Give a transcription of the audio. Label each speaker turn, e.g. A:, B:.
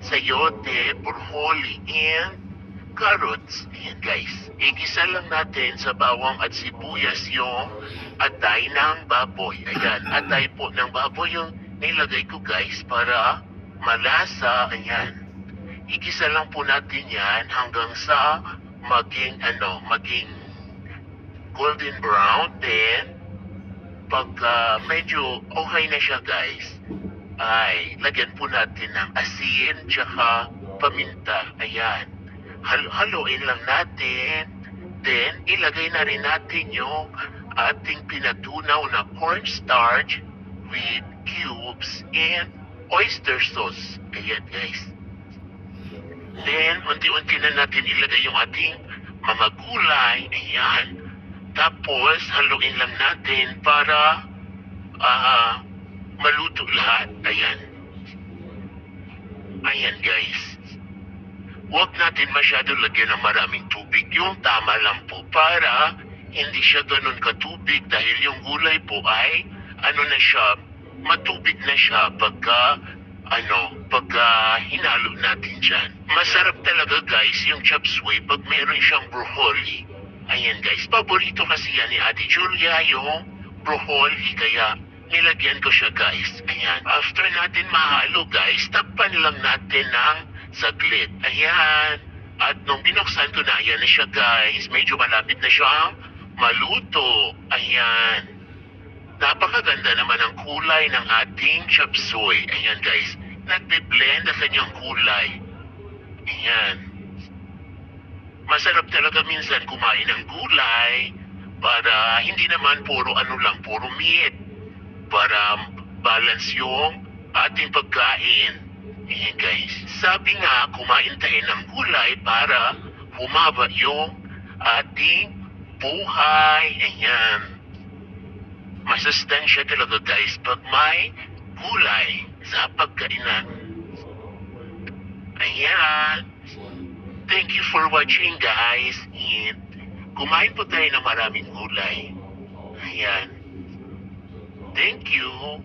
A: sayote, broccoli, and carrots. Ayan guys. Igisa lang natin sa bawang at sibuyas yung atay ng baboy. Ayan, atay po ng baboy yung nilagay ko guys para malasa. Ayan. Igisa lang po natin yan hanggang sa maging golden brown. Then, pagka medyo okay na siya guys, ay lagyan po natin ng asin tsaka paminta. Ayan. Haluin lang natin. Then, ilagay na rin natin yung ating pinatunaw na cornstarch with cubes and oyster sauce. Ayan guys. Then, unti-unti na natin ilagay yung ating mga gulay. Ayan. Tapos, haluin lang natin para maluto lahat. Ayan. Ayan guys. Huwag natin masyado lagyan ng maraming tubig. Yung tama lang po para hindi siya ganun katubig dahil yung gulay po ay matubig na siya pagka hinalo natin dyan. Masarap talaga guys yung chop suey pag meron siyang broccoli. Ayan guys, paborito kasi yan ni Ate Julia yung broccoli kaya nilagyan ko siya guys. Ayan, after natin mahalo guys, takpan lang natin ng saglit. Ayan. At nung binuksan ko na, ayan na siya guys. Medyo malapit na siyang maluto. Ayan. Napakaganda naman ang kulay ng ating chop suey. Ayan guys. Nagbe-blend ang kanyang kulay. Ayan. Masarap talaga minsan kumain ng gulay para hindi naman puro meat. Para balance yung ating pagkain. Ayan guys, sabi nga kumain tayo ng gulay para humaba yung ating buhay. Ayan. Masustansya talaga guys pag may gulay sa pagkainan. Ayan. Thank you for watching guys. And kumain po tayo ng maraming gulay. Ayan. Thank you.